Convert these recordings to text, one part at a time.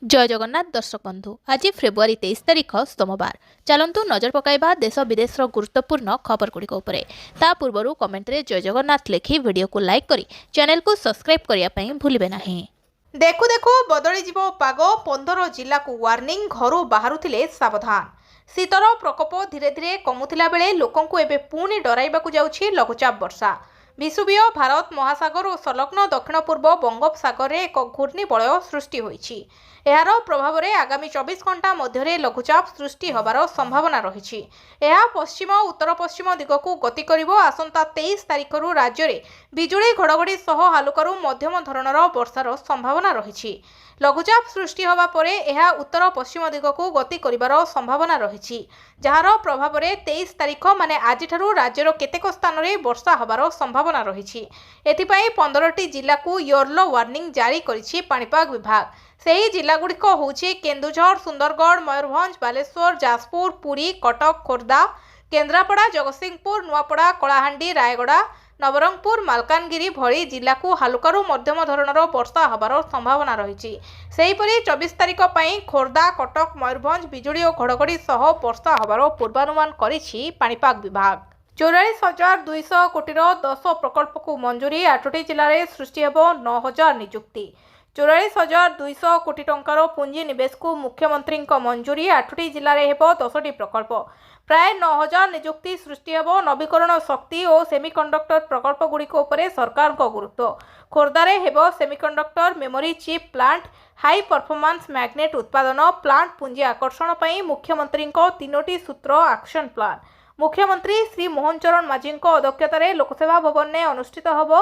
जय जगन्नाथ दर्शक बंधु आज फेब्रुआरी 23 तारिख सोमवार चलतु नजर पकाइबा देश विदेश गुरुत्वपूर्ण खबर गुड़िक ता पूर्व कमेंट रे जय जगन्नाथ लिखि वीडियो को लाइक करी चैनल को सब्सक्राइब करने भूलिबे नहीं। देखु देखु बदली जीवो पाग 15 जिला को वार्निंग घरू बाहरुथिले सावधान। शीतर प्रकोप धीरे धीरे कमुथिला बेले लोकंकु एबे पुणी डराइबाकु जाउछि लघुचाप वर्षा। विषुवीय भारत महासागर और संलग्न दक्षिण पूर्व बंगोपसागर में एक घूर्णिबलय सृष्टि होइछि। एहार प्रभाव में आगामी 24 घंटा मध्य लघुचाप सृष्टि होबार संभावना रही। पश्चिम और उत्तर पश्चिम दिग को गति करिवो। आसंता 23 तारिख राज्य में बिजुली घड़घड़ी सह हालुकारू मध्यम धरणर वर्षार संभावना रही। लघुचाप सृष्टि होबा परे एहा उत्तर पश्चिम दिग को गति करिवार संभावना रही, जार प्रभाव में 23 तारिख माने आज राज्यर केतेक स्थान में वर्षा होबार संभावना रही। एथिपाई 15टी जिला को येलो वार्निंग जारी करिछि पाणीपाग विभाग। सही जिलागुड़िक होउछि केन्दुझर, सुंदरगढ़, मयूरभंज, बालेश्वर, जाजपुर, पुरी, कटक, खोर्धा, केन्द्रापड़ा, जगतसिंहपुर, नुआपड़ा, कलाहांडी, रायगड़ा, नवरंगपुर, मालकानगिरी भली जिला को हालुकारू मध्यम धरणर वर्षा होबार संभावना रही। सेहीपरि 24 तारिख पई खोर्धा, कटक, मयूरभंज बिजुली और घड़घड़ी सह वर्षा होबार पूर्वानुमान करिछि पाणीपाग विभाग। 44,200 कोटीर 10 प्रकल्प को मंजूरी। 8टी जिले में सृष्टि हेब 9,000 नियुक्ति। 44,200 कोटी टंकार पुंजी निवेश को मुख्यमंत्री मंजूरी। 8टी जिले में हेब 10टी प्रकल्प। प्राय 9,000 नियुक्ति सृष्टि हेब। नवीकरण शक्ति और सेमिकंडक्टर प्रकल्प गुड़िक सरकार गुरुत्व। खोर्धारे हेब semiconductor memory chip plant, high performance magnet उत्पादन प्लांट पुंजी आकर्षण पर मुख्यमंत्री 3टी सूत्र एक्शन प्लान। मुख्यमंत्री श्री मोहन चरण माझी अध्यक्षतार लोकसेवा भवन में अनुष्ठित होब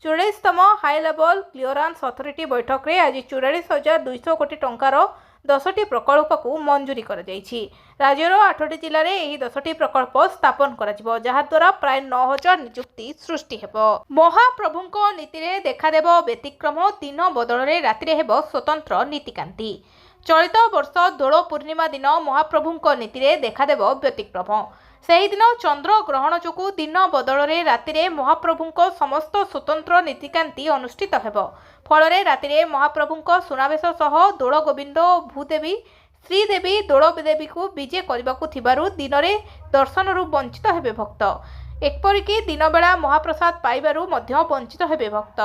44तम हाई लेवल क्लियरेंस अथॉरिटी बैठक में आज 44,200 कोटी टंकार 10टी प्रकल्प को मंजूरी कर राज्यर 8टी जिले में यह 10टी प्रकल्प स्थापन कर जहाद्वारा प्राय 9,000 नियुक्ति सृष्टि हेब। महाप्रभुं नीति देखादेव व्यतिक्रम। दिन बदल राति हेब स्वतंत्र नीतिकांति। चलित वर्ष दोल पूर्णिमा दिन महाप्रभुं नीति देखादेव व्यतिक्रम। सही दिन चंद्र ग्रहण जो दिन बदल राति महाप्रभुं समस्त स्वतंत्र नीतिकांति अनुष्ठित हेब। फल राति महाप्रभुं सुनावेश सह दोल गोविंद भूदेवी श्रीदेवी दोल देवी को विजे करने दिन में दर्शन वंचित हेबे भक्त। एपरिकी दिन बेला महाप्रसाद पाइबारु मध्य वंचित हेबे भक्त।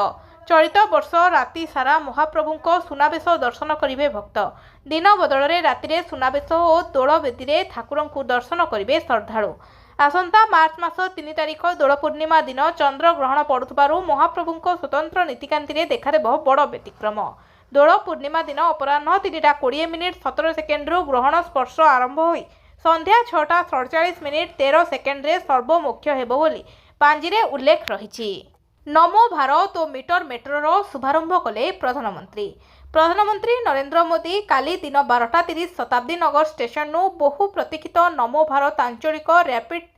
चलित वर्ष राति सारा महाप्रभुं सुनावेश दर्शन करेंगे भक्त। दिन बदल राति सुनावेश और दोल वेदी ठाकुर को दर्शन करेंगे श्रद्धालु। आसंता मार्च मास 3 तारिख दोल पूर्णिमा दिन चंद्र ग्रहण पड़ुथिबारु महाप्रभुं स्वतंत्र नीतिकांति देखादेव बड़ व्यतिक्रम। दोल पूर्णिमा दिन अपराह्न 3:20 17 सेकेंड्रु ग्रहण स्पर्श आरंभ हो संध्या 6:47 13 सेकेंड्रे सर्वमोक्ष हेबो बोली पांजीरे उल्लेख रही। नमो भारत और मीटर मेट्रोर शुभारंभ कले प्रधानमंत्री। प्रधानमंत्री नरेंद्र मोदी काली दिन 12:30 शताब्दी नगर स्टेशन बहु प्रतीक्षित नमो भारत आंचलिक रैपिड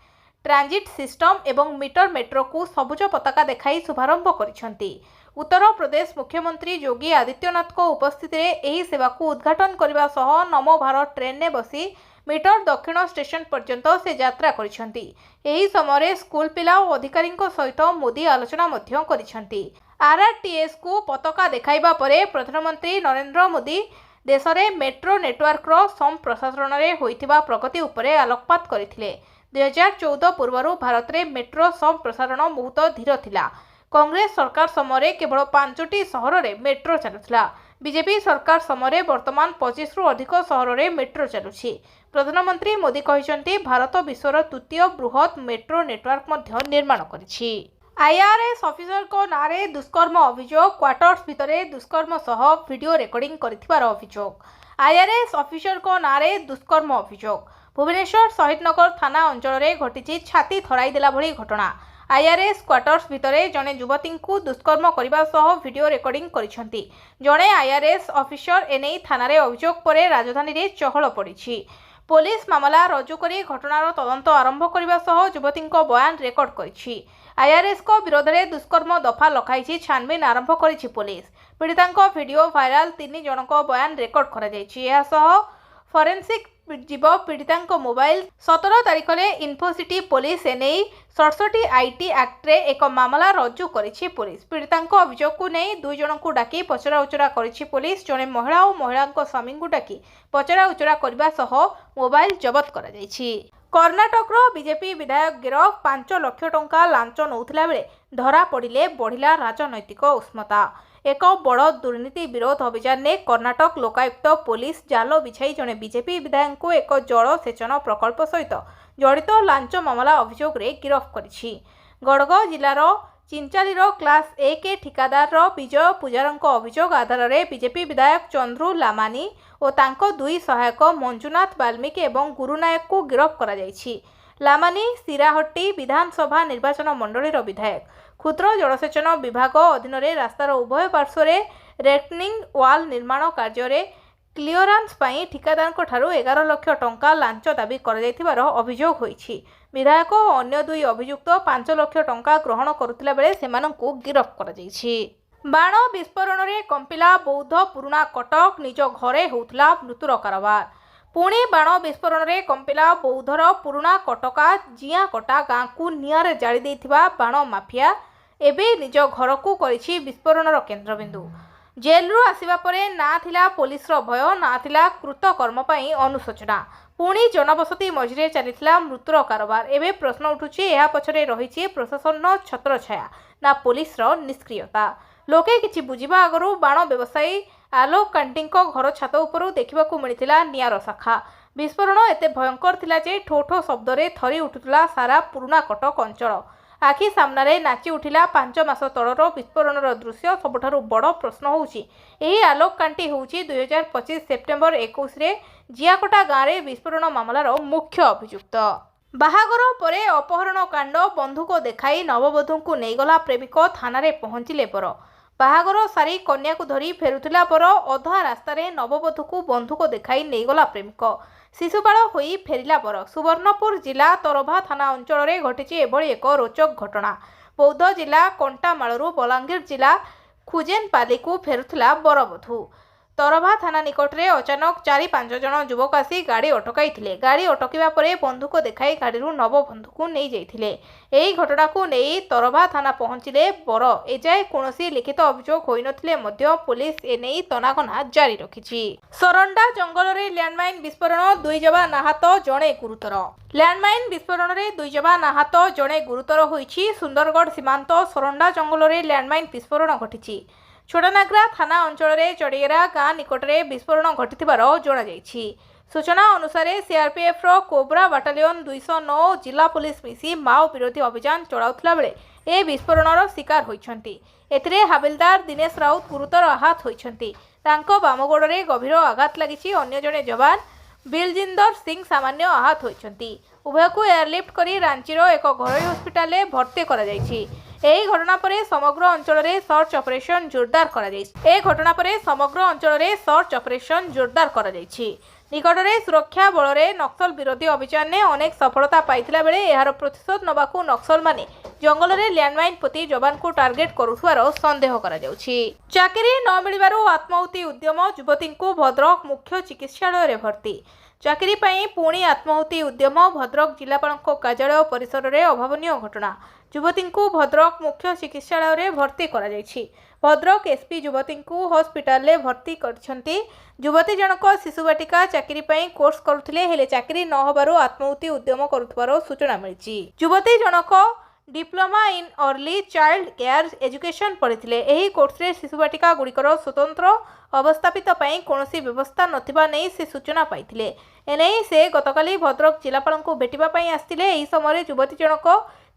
ट्रांजिट सिस्टम एवं मीटर मेट्रो को सबुज पताका देखाई शुभारंभ करिसेंती। उत्तर प्रदेश मुख्यमंत्री योगी आदित्यनाथ को उपस्थित यही सेवा को उद्घाटन करने सह नमो भारत ट्रेन ने बसी मीटर दक्षिण स्टेशन पर्यंत से यात्रा करिसेंती। एही समय स्कूल पिला और अधिकारी सहित मोदी आलोचना मध्य करिसेंती। आरआरटीएस को पताका देखाइबा परे प्रधानमंत्री नरेंद्र मोदी देश में मेट्रो नेटवर्क संप्रसारण में होइथिबा प्रगति उपरे आलोकपात करथिले। 2014 पूर्व भारत में मेट्रो संप्रसारण बहुत धीर थिला। कांग्रेस सरकार समय केवल 5टी सहर में मेट्रो चलुथिला। बीजेपी सरकार समय वर्तमान 25 रु अधिक सहर में मेट्रो चलुछि। प्रधानमंत्री मोदी कहते भारत विश्वर तृतीय बृहत मेट्रो नेटवर्क मध्य निर्माण करिछि। आईआरएस ऑफिसर को नारे दुष्कर्म अभियोग। क्वार्टर्स भितर दुष्कर्म सह वीडियो रेकर्डिंग करिथिबार अभियोग। आईआरएस ऑफिसर को नारे दुष्कर्म अभियोग। भुवनेश्वर शहीदनगर थाना अंचल में घटी छाती थराई देला भली घटना। आईआरएस क्वार्टर्स भितर जड़े युवती को दुष्कर्म करने सह वीडियो रेकर्डिंग करिसेंती। जड़े आईआरएस ऑफिसर एने थाना अभियोग पर राजधानी में चहल पड़ी। पुलिस मामला रजु करी घटनार तदंत आरंभ करने सह युवती बयान रेकर्ड करिछि। आईआरएस को विरोध में दुष्कर्म दफा लखाई छानबीन आरंभ करिछि पुलिस। पीड़िता वीडियो भाइराल 3 जनक बयान रेकर्ड करा जायछि। यह सह फॉरेंसिक जीव पीड़िता मोबाइल 17 तारिख में इन्फोसिटी पुलिस एने 67 आईटी एक्ट रे एक मामला रुजु करिछि पुलिस। पीड़िता अभियोग को नहीं 2 जन को डाकी पचरा उचरा करिछि पुलिस। जड़े महिला और महिला स्वामी को डाकी पचरा उचरा करने सह मोबाइल जबत करा जायछि। कर्णाटक बीजेपी विधायक गिरफ 5 लाख टंका लांच नौथिला बेले धरा पड़िले बढ़िला राजनैतिक उष्मता। एक बड़ दुर्नीति विरोध अभियान में कर्णाटक लोकायुक्त पुलिस जाल बिछाई जड़े बीजेपी विधायक को एक जल सेचन प्रकल्प सहित जड़ित लांच मामला अभियोग रे गिरफ करिछि। गड़गड़ जिलार चिंचालीर क्लास 1 ठिकादार विजय पूजारଙ୍କ अभियोग आधार में बीजेपी विधायक चंद्रू लामानी और तांको 2 सहायक मंजुनाथ वाल्मीकि एवं गुरुनायक को गिरफ करा जायछि। लामानी सिराहट्टी विधानसभा निर्वाचन मंडलीर विधायक। क्षुद्र जलसेचन विभाग अधीन रास्तार उभय पार्श्व रेटनिंग वाल निर्माण कार्य क्लियरांस पाई ठिकादार 11 लाख टंका लांच दाबी कर अभियोग होईछि। विधायक और अन्य 2 अभियुक्त 5 लाख टंका ग्रहण करुथिला बेले सेमानंकु गिरफ करा जायछि। बाण विस्फोरण में कंपिला बौद्ध पुराणा कटक निज घरे होउथिला मृत्युर कारबार। पुणी बाण विस्फोरण में कंपिला बौद्धर पुराणा कटका जिया कटा गाँ को निआरे जाली देइथिबा बाण माफिया एबे निज घर को करिछि विस्फोरणर केन्द्रबिंदु। जेलरू आसिबा परे ना थिला पुलिसर भय ना थिला कृतकर्म पई अनुशोचना। पुणी जनबसती मझिरे चलिथिला मृत्युर कारबार। एबे प्रश्न उठुछि एहा पछरे रहिछि प्रशासन छत्रछाया ना पुलिसर निष्क्रियता। लोके किछि बुझिबा आगरू बाण व्यवसायी आलोक कांटींको घर छात उपरू देखिबाकू मिलिथिला निआर शाखा। विस्फोरण एते भयंकर थिला जे ठो ठो शब्दरे थरी उठुथिला सारा पुराणा कटक अंचल। आखि सामने नाची उठिला 5 मास तलर विस्फोरणर दृश्य। सबुठारु बड़ प्रश्न होउछि एही आलोक कांटी होउछि 2025 सेप्टेम्बर 21 रे जियाकटा गाँव में विस्फोरण मामलार मुख्य अभियुक्त। बाहागर परे अपहरण कांड बंधुक देखाई नववधू को नहींगला प्रेमिक थाना रे पहुंचिले पर। बाहागर सारी कन्या को धरी फेरुथिला पर अधा रास्तार नववधू को बंधुक देखाई नहींगला प्रेमिक। शिशुपाल होई फेरिला पर सुवर्णपुर जिला तरभा थाना अंचल में घटी एभली एक रोचक घटना। बौद्ध जिला कंटामालू बलांगीर जिला खुजेनपाली को फेरुथिला बरवधू। तरभा थाना निकट में अचानक 4-5 जन युवक आसी गाड़ी अटकाई थिले। गाड़ी अटकिबा परे बंधुक देखाई गाड़ी नवबंधु को नहीं जाइथिले। एही घटना को नहीं तरभा थाना पहुंचिले बर। एजाए कौनसी लिखित अभियोग होई नथिले मध्य पुलिस एनेई तनाघना जारी रखिछि। सरंडा जंगल में लैंडमाइन विस्फोरण 2 जवान आहत जणे गुरुतर। लैंडमाइन विस्फोरण में 2 जवान आहत जणे गुरुतर होईछि। सुंदरगढ़ सीमांत सरंडा जंगल में लैंडमाइन विस्फोरण घटिछि। छोटानाग्रा थाना अंचल में चढ़िएरा गाँ निकट में विस्फोरण घटिथिबार जणाଯାଇଛି। सूचना अनुसार सीआरपीएफ कोबरा बाटालियन 209 जिला पुलिस मिसी माओ विरोधी अभियान चलाउथिला बेले ए विस्फोरणर शिकार होइछन्ति। एथिरे हाबिलदार दिनेश राउत गुरुतर आहत होइछन्ति। तांको बामगोड़े गभीर आघात लागिछि। अन्य जणे जवान बिलजिंदर सिंह सामान्य आहत होइछन्ति। उभय को एयरलिफ्ट करी रांचीर एक घरोई हस्पिटाल में भर्ती करा जायछि। एही घटना परे समग्र अंचल में सर्च ऑपरेशन जोरदार करा जायछि। ए घटना परे समग्र अंचल में सर्च ऑपरेशन जोरदार करा जायछि। निकट में सुरक्षा बल में नक्सल विरोधी अभियान में अनेक सफलता पाइथिला बेले एहार प्रतिशोध नबाकू नक्सल माने जंगल में लैंडमाइन पोती जवान को टार्गेट करुथुवार संदेह करा जाउछि। चाकरी न मिलिबारु आत्माहुति उद्यम युवती को भद्रक मुख्य चिकित्सालय रे भर्ती। चाकरी पाई पुणी आत्माहुति उद्यम भद्रक जिलापाल कार्यालय परिसर में अभावनीय घटना। युवती को भद्रक मुख्य चिकित्सालय में भर्ती करा जायछि। भद्रक एसपी युवती को हस्पिटाल में भर्ती करछन्ति। युवती जनक शिशुबाटिका चाकरी पाई कोर्स करुथिले हेले चाकरी न होबारु आत्माहुति उद्यम करुथबार सूचना मिलिछि। युवती जनक diploma in early child care education पढ़िथिले। एही कोर्स रे शिशुबाटिका गुड़िकर स्वतंत्र अवस्थापित पाई कोनोसी व्यवस्था नथिबा नै से सूचना पाइथिले। एनै से गतकाली भद्रक जिलापाल को भेटिबा पाई आस्थिले। एही समय युवती जनक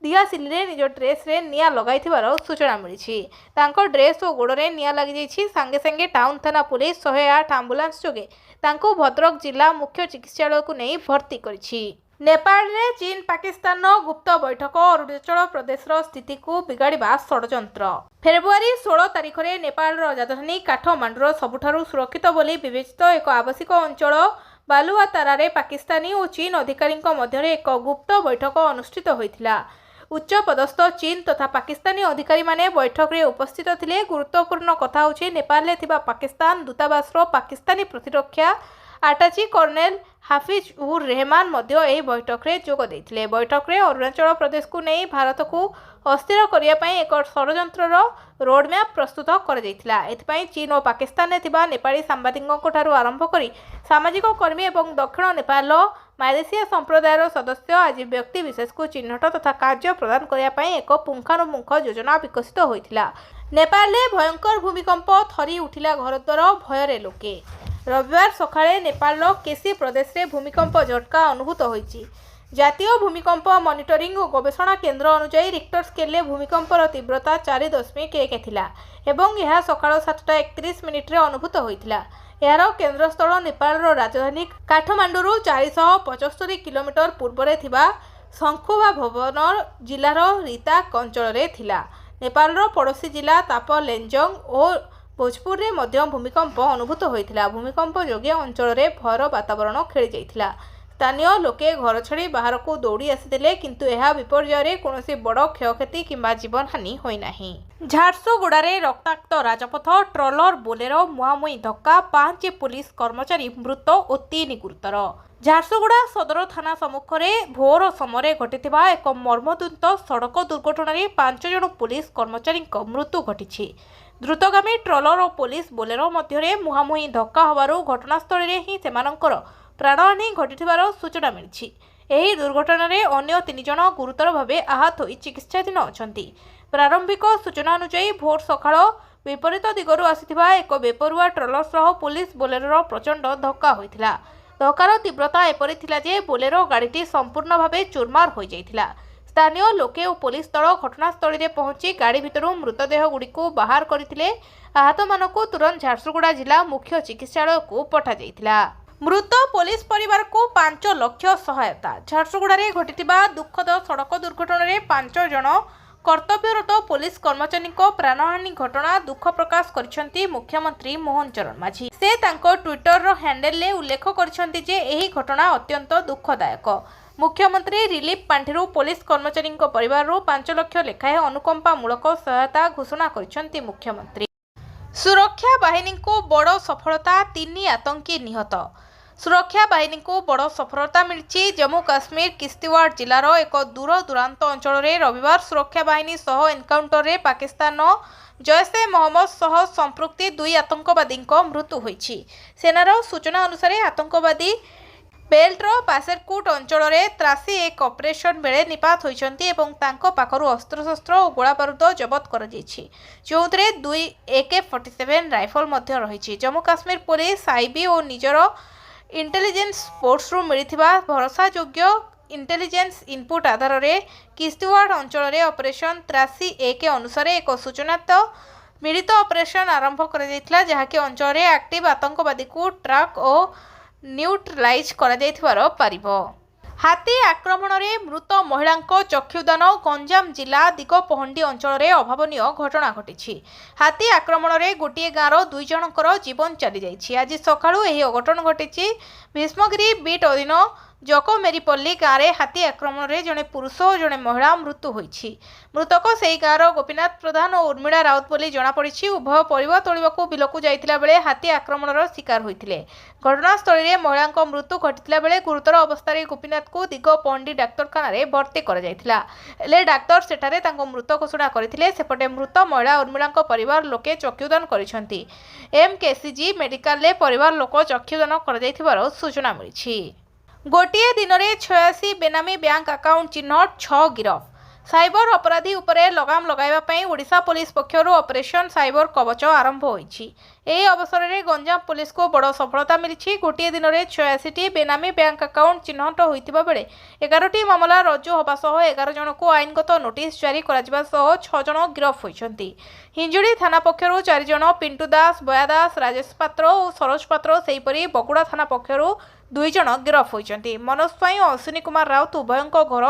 दियासिली निज ड्रेस रे निया लगाइथिबार सूचना मिलिछि। तांको ड्रेस और गोड़े निया लागि जाइछि। संगे संगे टाउन थाना पुलिस 108 आंबुलांस जोगे तांको भद्रक जिला मुख्य चिकित्सालय को नहीं भर्ती करिछि। नेपाल रे चीन पाकिस्तान गुप्त बैठक अरुणाचल प्रदेश स्थिति को बिगाड़िबा षड्यंत्र। फेब्रुआरी 16 तारिख में नेपाल राजधानी काठमांडूर सबुठारु सुरक्षित बोली विवेचित एक आवश्यक अंचल बालुआतारा पाकिस्तानी और चीन अधिकारी मध्य एक गुप्त बैठक अनुष्ठित होइथिला। उच्च पदस्थ चीन तथा पाकिस्तानी अधिकारी माने बैठक रे उपस्थित थिले। गुरुत्वपूर्ण कथा होछि नेपाल रे थिबा पाकिस्तान दूतावास पाकिस्तानी प्रतिरक्षा ଆଟାଚି କର୍ଣ୍ଣେଲ ହାଫିଜ ଉର୍ ରେହମାନ ମଧ୍ୟ ଏହି ବୈଠକରେ ଯୋଗ ଦେଇଥିଲେ। ବୈଠକରେ ଅରୁଣାଚଳ ପ୍ରଦେଶକୁ ନେଇ ଭାରତକୁ ଅସ୍ଥିର କରିବା ପାଇଁ ଏକ ଷଡ଼ଯନ୍ତ୍ରର ରୋଡମ୍ୟାପ୍ ପ୍ରସ୍ତୁତ କରାଯାଇଥିଲା। ଏଥିପାଇଁ ଚୀନ ଓ ପାକିସ୍ତାନରେ ଥିବା ନେପାଳୀ ସାମ୍ବାଦିକଙ୍କଠାରୁ ଆରମ୍ଭ କରି ସାମାଜିକ କର୍ମୀ ଏବଂ ଦକ୍ଷିଣ ନେପାଳ ମାଲେସିଆ ସମ୍ପ୍ରଦାୟର ସଦସ୍ୟ ଆଜି ବ୍ୟକ୍ତିବିଶେଷକୁ ଚିହ୍ନଟ ତଥା କାର୍ଯ୍ୟ ପ୍ରଦାନ କରିବା ପାଇଁ ଏକ ପୁଙ୍ଖାନୁପୁଙ୍ଖ ଯୋଜନା ବିକଶିତ ହୋଇଥିଲା। ନେପାଳରେ ଭୟଙ୍କର ଭୂମିକମ୍ପ, ଥରି ଉଠିଲା ଘରଦ୍ୱାର, ଭୟରେ ଲୋକେ। ରବିବାର ସକାଳେ ନେପାଳର କେସି ପ୍ରଦେଶରେ ଭୂମିକମ୍ପ ଝଟକା ଅନୁଭୂତ ହୋଇଛି। ଜାତୀୟ ଭୂମିକମ୍ପ ମନିଟରିଂ ଓ ଗବେଷଣା କେନ୍ଦ୍ର ଅନୁଯାୟୀ ରିକ୍ଟର ସ୍କେଲରେ ଭୂମିକମ୍ପର ତୀବ୍ରତା 4.1 ଥିଲା ଏବଂ ଏହା ସକାଳ 7:31 ଅନୁଭୂତ ହୋଇଥିଲା। ଏହାର କେନ୍ଦ୍ରସ୍ଥଳ ନେପାଳର ରାଜଧାନୀ କାଠମାଣ୍ଡୁରୁ 475 କିଲୋମିଟର ପୂର୍ବରେ ଥିବା ଶଙ୍ଖୁବା ଭବନ ଜିଲ୍ଲାର ରିତାକ ଅଞ୍ଚଳରେ ଥିଲା। ନେପାଳର ପଡ଼ୋଶୀ ଜିଲ୍ଲା ତାପ ଲେଞ୍ଜଙ୍ଗ ଓ ଭୋଜପୁରରେ ମଧ୍ୟ ଭୂମିକମ୍ପ ଅନୁଭୂତ ହୋଇଥିଲା। ଭୂମିକମ୍ପ ଯୋଗେ ଅଞ୍ଚଳରେ ଭୟର ବାତାବରଣ ଖେଳିଯାଇଥିଲା। ସ୍ଥାନୀୟ ଲୋକେ ଘର ଛାଡ଼ି ବାହାରକୁ ଦୌଡ଼ି ଆସିଥିଲେ, କିନ୍ତୁ ଏହା ବିପର୍ଯ୍ୟୟରେ କୌଣସି ବଡ଼ କ୍ଷୟକ୍ଷତି କିମ୍ବା ଜୀବନହାନି ହୋଇନାହିଁ। ଝାରସୁଗୁଡ଼ାରେ ରକ୍ତାକ୍ତ ରାଜପଥ, ଟ୍ରଲର ବୋଲେରୋ ମୁହାଁମୁହିଁ ଧକ୍କା, 5 ପୁଲିସ କର୍ମଚାରୀ ମୃତ ଓ 3 ଗୁରୁତର। ଝାରସୁଗୁଡ଼ା ସଦର ଥାନା ସମ୍ମୁଖରେ ଭୋର ସମୟରେ ଘଟିଥିବା ଏକ ମର୍ମନ୍ତୁଦ ସଡ଼କ ଦୁର୍ଘଟଣାରେ 5 ଜଣ ପୁଲିସ କର୍ମଚାରୀଙ୍କ ମୃତ୍ୟୁ ଘଟିଛି। ଦ୍ରୁତଗାମୀ ଟ୍ରଲର ଓ ପୁଲିସ ବୋଲେରୋ ମଧ୍ୟରେ ମୁହାଁମୁହିଁ ଧକ୍କା ହେବାରୁ ଘଟଣାସ୍ଥଳରେ ହିଁ ସେମାନଙ୍କର ପ୍ରାଣହାନି ଘଟିଥିବାର ସୂଚନା ମିଳିଛି। ଏହି ଦୁର୍ଘଟଣାରେ ଅନ୍ୟ 3 ଜଣ ଗୁରୁତର ଭାବେ ଆହତ ହୋଇ ଚିକିତ୍ସାଧୀନ ଅଛନ୍ତି। ପ୍ରାରମ୍ଭିକ ସୂଚନା ଅନୁଯାୟୀ ଭୋର ସକାଳ ବିପରୀତ ଦିଗରୁ ଆସିଥିବା ଏକ ବେପରୁଆ ଟ୍ରଲର ସହ ପୁଲିସ ବୋଲେରୋର ପ୍ରଚଣ୍ଡ ଧକ୍କା ହୋଇଥିଲା। ଧକ୍କାର ତୀବ୍ରତା ଏପରି ଥିଲା ଯେ ବୋଲେରୋ ଗାଡ଼ିଟି ସମ୍ପୂର୍ଣ୍ଣ ଭାବେ ଚୁରମାର ହୋଇଯାଇଥିଲା। ସ୍ଥାନୀୟ ଲୋକେ ଓ ପୋଲିସ ଦଳ ଘଟଣାସ୍ଥଳରେ ପହଞ୍ଚି ଗାଡ଼ି ଭିତରୁ ମୃତଦେହଗୁଡ଼ିକୁ ବାହାର କରିଥିଲେ। ଆହତମାନଙ୍କୁ ତୁରନ୍ତ ଝାରସୁଗୁଡ଼ା ଜିଲ୍ଲା ମୁଖ୍ୟ ଚିକିତ୍ସାଳୟକୁ ପଠାଯାଇଥିଲା। ମୃତ ପୋଲିସ ପରିବାରକୁ 5 ଲକ୍ଷ ସହାୟତା। ଝାରସୁଗୁଡ଼ାରେ ଘଟିଥିବା ଦୁଃଖଦ ସଡ଼କ ଦୁର୍ଘଟଣାରେ 5 ଜଣ କର୍ତ୍ତବ୍ୟରତ ପୋଲିସ କର୍ମଚାରୀଙ୍କ ପ୍ରାଣହାନି ଘଟଣା ଦୁଃଖ ପ୍ରକାଶ କରିଛନ୍ତି ମୁଖ୍ୟମନ୍ତ୍ରୀ ମୋହନ ଚରଣ ମାଝୀ। ସେ ତାଙ୍କ ଟ୍ୱିଟର ହ୍ୟାଣ୍ଡେଲରେ ଉଲ୍ଲେଖ କରିଛନ୍ତି ଯେ ଏହି ଘଟଣା ଅତ୍ୟନ୍ତ ଦୁଃଖଦାୟକ। ମୁଖ୍ୟମନ୍ତ୍ରୀ ରିଲିଫ ପାଣ୍ଠିରୁ ପୋଲିସ କର୍ମଚାରୀଙ୍କ ପରିବାରରୁ 5 ଲକ୍ଷ ଲେଖାଏଁ ଅନୁକମ୍ପାମୂଳକ ସହାୟତା ଘୋଷଣା କରିଛନ୍ତି ମୁଖ୍ୟମନ୍ତ୍ରୀ। ସୁରକ୍ଷା ବାହିନୀଙ୍କୁ ବଡ଼ ସଫଳତା, 3 ଆତଙ୍କୀ ନିହତ। ସୁରକ୍ଷା ବାହିନୀକୁ ବଡ଼ ସଫଳତା ମିଳିଛି। ଜମ୍ମୁ କାଶ୍ମୀର କିସ୍ତିୱାଡ଼ ଜିଲ୍ଲାର ଏକ ଦୂରଦୂରାନ୍ତ ଅଞ୍ଚଳରେ ରବିବାର ସୁରକ୍ଷା ବାହିନୀ ସହ ଏନକାଉଣ୍ଟରରେ ପାକିସ୍ତାନ ଜୈଶ-ଏ ମହମ୍ମଦ ସହ ସମ୍ପୃକ୍ତି 2 ଆତଙ୍କବାଦୀଙ୍କ ମୃତ୍ୟୁ ହୋଇଛି। ସେନାର ସୂଚନା ଅନୁସାରେ ଆତଙ୍କବାଦୀ ବେଲ୍ଟର ପାସେରକୁଟ ଅଞ୍ଚଳରେ ତ୍ରାସି ଏକ ଅପରେସନ ବେଳେ ନିପାତ ହୋଇଛନ୍ତି ଏବଂ ତାଙ୍କ ପାଖରୁ ଅସ୍ତ୍ରଶସ୍ତ୍ର ଓ ଗୋଳାବାରୁଦ ଜବତ କରାଯାଇଛି, ଯେଉଁଥିରେ 2 AK-47 ରାଇଫଲ ମଧ୍ୟ ରହିଛି। ଜମ୍ମୁ କାଶ୍ମୀର ପୋଲିସ ଆଇବି ଓ ନିଜର ଇଣ୍ଟେଲିଜେନ୍ସ ଫୋର୍ସରୁ ମିଳିଥିବା ଭରସାଯୋଗ୍ୟ ଇଣ୍ଟେଲିଜେନ୍ସ ଇନପୁଟ ଆଧାରରେ କିସ୍ତିୱାଡ଼ ଅଞ୍ଚଳରେ ଅପରେସନ ତ୍ରାସି 1 ଅନୁସାରେ ଏକ ସୂଚନାତ ମିଳିତ ଅପରେସନ ଆରମ୍ଭ କରାଯାଇଥିଲା, ଯାହାକି ଅଞ୍ଚଳରେ ଆକ୍ଟିଭ ଆତଙ୍କବାଦୀକୁ ଟ୍ରାକ୍ ଓ ନ୍ୟୁଟ୍ରାଲାଇଜ୍ କରାଯାଇଥିବାର ପାରିବ। ହାତୀ ଆକ୍ରମଣରେ ମୃତ ମହିଳାଙ୍କ ଚକ୍ଷୁଦାନ। ଗଞ୍ଜାମ ଜିଲ୍ଲା ଦିଗପହଣ୍ଡି ଅଞ୍ଚଳରେ ଅଭାବନୀୟ ଘଟଣା ଘଟିଛି। ହାତୀ ଆକ୍ରମଣରେ ଗୋଟିଏ ଗାଁର 2 ଜଣଙ୍କର ଜୀବନ ଚାଲିଯାଇଛି। ଆଜି ସକାଳୁ ଏହି ଅଘଟଣ ଘଟିଛି। ଭୀଷ୍ମଗିରି ବିଟ୍ ଅଧୀନ ଜକମେରିପଲ୍ଲୀ ଗାଁରେ ହାତୀ ଆକ୍ରମଣରେ ଜଣେ ପୁରୁଷ ଓ ଜଣେ ମହିଳା ମୃତ୍ୟୁ ହୋଇଛି। ମୃତକ ସେହି ଗାଁର ଗୋପୀନାଥ ପ୍ରଧାନ ଓ ଉର୍ମିଳା ରାଉତ ବୋଲି ଜଣାପଡ଼ିଛି। ଉଭୟ ପରିବା ତୋଳିବାକୁ ବିଲକୁ ଯାଇଥିଲା ବେଳେ ହାତୀ ଆକ୍ରମଣର ଶିକାର ହୋଇଥିଲେ। ଘଟଣାସ୍ଥଳରେ ମହିଳାଙ୍କ ମୃତ୍ୟୁ ଘଟିଥିଲା ବେଳେ ଗୁରୁତର ଅବସ୍ଥାରେ ଗୋପୀନାଥଙ୍କୁ ଦିଗପହଣ୍ଡି ଡାକ୍ତରଖାନାରେ ଭର୍ତ୍ତି କରାଯାଇଥିଲା। ହେଲେ ଡାକ୍ତର ସେଠାରେ ତାଙ୍କ ମୃତ ଘୋଷଣା କରିଥିଲେ। ସେପଟେ ମୃତ ମହିଳା ଉର୍ମିଳାଙ୍କ ପରିବାର ଲୋକେ ଚକ୍ଷୁଦାନ କରିଛନ୍ତି। MKCG ମେଡିକାଲରେ ପରିବାର ଲୋକ ଚକ୍ଷୁଦାନ କରାଯାଇଥିବାର ସୂଚନା ମିଳିଛି। ଗୋଟିଏ ଦିନରେ 86 ବେନାମୀ ବ୍ୟାଙ୍କ ଆକାଉଣ୍ଟ ଚିହ୍ନଟ, 6 ଗିରଫ। ସାଇବର ଅପରାଧୀ ଉପରେ ଲଗାମ ଲଗାଇବା ପାଇଁ ଓଡ଼ିଶା ପୋଲିସ ପକ୍ଷରୁ ଅପରେସନ ସାଇବର କବଚ ଆରମ୍ଭ ହୋଇଛି। ଏହି ଅବସରରେ ଗଞ୍ଜାମ ପୋଲିସକୁ ବଡ଼ ସଫଳତା ମିଳିଛି। ଗୋଟିଏ ଦିନରେ 86ଟି ବେନାମୀ ବ୍ୟାଙ୍କ ଆକାଉଣ୍ଟ ଚିହ୍ନଟ ହୋଇଥିବା ବେଳେ 11ଟି ମାମଲା ରୁଜୁ ହେବା ସହ 11 ଜଣଙ୍କୁ ଆଇନଗତ ନୋଟିସ ଜାରି କରାଯିବା ସହ 6 ଜଣ ଗିରଫ ହୋଇଛନ୍ତି। ହିଞ୍ଜୁଡ଼ି ଥାନା ପକ୍ଷରୁ 4 ଜଣ, ପିଣ୍ଟୁ ଦାସ, ବୟା ଦାସ, ରାଜେଶ ପାତ୍ର ଓ ସରୋଜ ପାତ୍ର, ସେହିପରି ବଗୁଡ଼ା ଥାନା ପକ୍ଷରୁ 2 ଜଣ ଗିରଫ ହୋଇଛନ୍ତି। ମନୋଜ ସ୍ୱାଇଁ ଓ ଅଶ୍ୱିନୀ କୁମାର ରାଉତ ଉଭୟଙ୍କ ଘର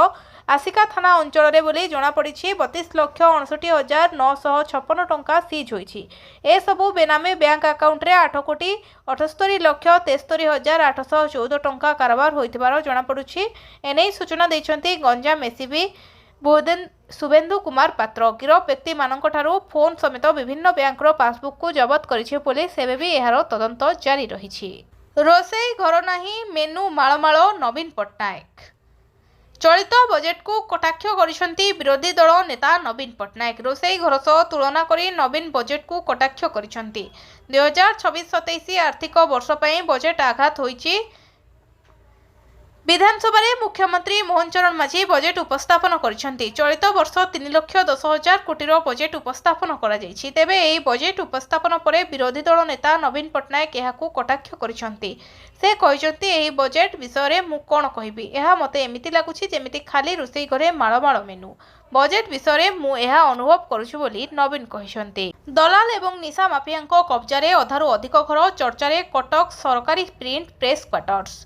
ଆସିକା ଥାନା ଅଞ୍ଚଳରେ ବୋଲି ଜଣାପଡ଼ିଛି। 32,61,956 ଟଙ୍କା ସିଜ୍ ହୋଇଛି। ଏସବୁ ବେନାମୀ ବ୍ୟାଙ୍କ ଆକାଉଣ୍ଟରେ 8,68,73,814 ଟଙ୍କା କାରବାର ହୋଇଥିବାର ଜଣାପଡ଼ୁଛି। ଏନେଇ ସୂଚନା ଦେଇଛନ୍ତି ଗଞ୍ଜାମ ଏସିପି ଶୁଭେନ୍ଦୁ କୁମାର ପାତ୍ର। ଗିରଫ ବ୍ୟକ୍ତିମାନଙ୍କଠାରୁ ଫୋନ୍ ସମେତ ବିଭିନ୍ନ ବ୍ୟାଙ୍କର ପାସବୁକ୍କୁ ଜବତ କରିଛି ପୋଲିସ। ଏବେ ବି ଏହାର ତଦନ୍ତ ଜାରି ରହିଛି। ରୋଷେଇ ଘର ନାହିଁ ମେନୁ ମାଳମାଳ ନବୀନ ପଟ୍ଟନାୟକ। ଚଳିତ ବଜେଟକୁ କଟାକ୍ଷ କରିଛନ୍ତି ବିରୋଧୀ ଦଳ ନେତା ନବୀନ ପଟ୍ଟନାୟକ। ରୋଷେଇ ଘର ସହ ତୁଳନା କରି ନବୀନ ବଜେଟକୁ କଟାକ୍ଷ କରିଛନ୍ତି। 2026-27 ଆର୍ଥିକ ବର୍ଷ ପାଇଁ ବଜେଟ ଆଘାତ ହୋଇଛି। ବିଧାନସଭାରେ ମୁଖ୍ୟମନ୍ତ୍ରୀ ମୋହନ ଚରଣ ମାଝୀ ବଜେଟ ଉପସ୍ଥାପନ କରିଛନ୍ତି। ଚଳିତ ବର୍ଷ 3,10,000 କୋଟିର ବଜେଟ ଉପସ୍ଥାପନ କରାଯାଇଛି। ତେବେ ଏହି ବଜେଟ ଉପସ୍ଥାପନ ପରେ ବିରୋଧୀ ଦଳ ନେତା ନବୀନ ପଟ୍ଟନାୟକ ଏହାକୁ କଟାକ୍ଷ କରିଛନ୍ତି। ସେ କହିଛନ୍ତି, ଏହି ବଜେଟ ବିଷୟରେ ମୁଁ କ'ଣ କହିବି? ଏହା ମୋତେ ଏମିତି ଲାଗୁଛି ଯେମିତି ଖାଲି ରୋଷେଇ ଘରେ ମାଳମାଳ ମେନୁ। ବଜେଟ ବିଷୟରେ ମୁଁ ଏହା ଅନୁଭବ କରୁଛି ବୋଲି ନବୀନ କହିଛନ୍ତି। ଦଲାଲ ଏବଂ ନିଶା ମାଫିଆଙ୍କ କବ୍ଜାରେ ଅଧାରୁ ଅଧିକ ଘର ଚର୍ଚ୍ଚାରେ କଟକ ସରକାରୀ ପ୍ରିଣ୍ଟ ପ୍ରେସ୍ କ୍ୱାର୍ଟର୍ସ।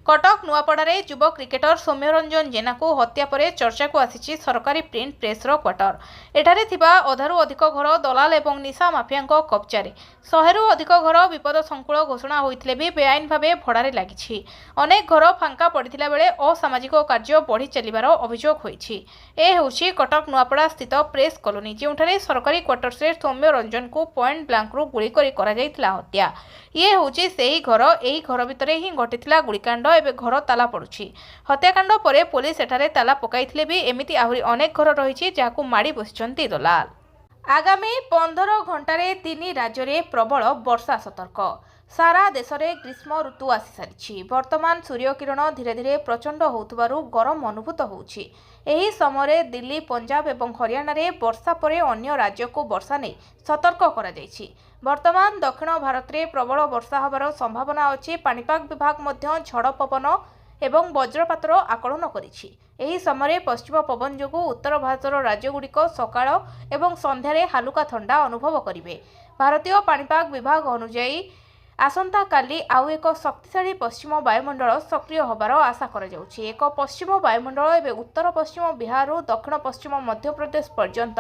କଟକ ନୂଆପଡ଼ାରେ ଯୁବ କ୍ରିକେଟର ସୌମ୍ୟରଞ୍ଜନ ଜେନାଙ୍କୁ ହତ୍ୟା ପରେ ଚର୍ଚ୍ଚାକୁ ଆସିଛି ସରକାରୀ ପ୍ରିଣ୍ଟ ପ୍ରେସ୍ର କ୍ୱାର୍ଟର। ଏଠାରେ ଥିବା ଅଧାରୁ ଅଧିକ ଘର ଦଲାଲ ଏବଂ ନିଶା ମାଫିଆଙ୍କ କବ୍ଜାରେ। 100ରୁ ଅଧିକ ଘର ବିପଦସଂକୁଳ ଘୋଷଣା ହୋଇଥିଲେ ବି ବେଆଇନ ଭାବେ ଭଡ଼ାରେ ଲାଗିଛି। ଅନେକ ଘର ଫାଙ୍କା ପଡ଼ିଥିଲା ବେଳେ ଅସାମାଜିକ କାର୍ଯ୍ୟ ବଢ଼ି ଚାଲିବାର ଅଭିଯୋଗ ହୋଇଛି। ଏ ହେଉଛି କଟକ ନୂଆପଡ଼ା ସ୍ଥିତ ପ୍ରେସ୍ କଲୋନୀ, ଯେଉଁଠାରେ ସରକାରୀ କ୍ୱାର୍ଟର୍ସରେ ସୌମ୍ୟରଞ୍ଜନଙ୍କୁ ପଏଣ୍ଟ ବ୍ଲାଙ୍କରୁ ଗୁଳି କରି କରାଯାଇଥିଲା ହତ୍ୟା। ଇଏ ହେଉଛି ସେହି ଘର। ଏହି ଘର ଭିତରେ ହିଁ ଘଟିଥିଲା ଗୁଳିକାଣ୍ଡ। ଏବେ ଘର ତାଲା ପଡ଼ୁଛି। ହତ୍ୟାକାଣ୍ଡ ପରେ ପୋଲିସ ଏଠାରେ ତାଲା ପକାଇଥିଲେ ବି ଏମିତି ଆହୁରି ଅନେକ ଘର ରହିଛି, ଯାହାକୁ ମାଡ଼ି ବସିଛନ୍ତି ଦଲାଲ। ଆଗାମୀ 15 ଘଣ୍ଟାରେ 3 ରାଜ୍ୟରେ ପ୍ରବଳ ବର୍ଷା ସତର୍କ। ସାରା ଦେଶରେ ଗ୍ରୀଷ୍ମ ଋତୁ ଆସିସାରିଛି। ବର୍ତ୍ତମାନ ସୂର୍ଯ୍ୟକିରଣ ଧୀରେ ଧୀରେ ପ୍ରଚଣ୍ଡ ହେଉଥିବାରୁ ଗରମ ଅନୁଭୂତ ହେଉଛି। ଏହି ସମୟରେ ଦିଲ୍ଲୀ, ପଞ୍ଜାବ ଏବଂ ହରିୟାଣାରେ ବର୍ଷା ପରେ ଅନ୍ୟ ରାଜ୍ୟକୁ ବର୍ଷା ନେଇ ସତର୍କ କରାଯାଇଛି। ବର୍ତ୍ତମାନ ଦକ୍ଷିଣ ଭାରତରେ ପ୍ରବଳ ବର୍ଷା ହେବାର ସମ୍ଭାବନା ଅଛି। ପାଣିପାଗ ବିଭାଗ ମଧ୍ୟ ଝଡ଼ ପବନ ଏବଂ ବଜ୍ରପାତର ଆକଳନ କରିଛି। ଏହି ସମୟରେ ପଶ୍ଚିମ ପବନ ଯୋଗୁଁ ଉତ୍ତର ଭାରତର ରାଜ୍ୟଗୁଡ଼ିକ ସକାଳ ଏବଂ ସନ୍ଧ୍ୟାରେ ହାଲୁକା ଥଣ୍ଡା ଅନୁଭବ କରିବେ। ଭାରତୀୟ ପାଣିପାଗ ବିଭାଗ ଅନୁଯାୟୀ ଆସନ୍ତାକାଲି ଆଉ ଏକ ଶକ୍ତିଶାଳୀ ପଶ୍ଚିମ ବାୟୁମଣ୍ଡଳ ସକ୍ରିୟ ହେବାର ଆଶା କରାଯାଉଛି। ଏକ ପଶ୍ଚିମ ବାୟୁମଣ୍ଡଳ ଏବେ ଉତ୍ତର ପଶ୍ଚିମ ବିହାରରୁ ଦକ୍ଷିଣ ପଶ୍ଚିମ ମଧ୍ୟପ୍ରଦେଶ ପର୍ଯ୍ୟନ୍ତ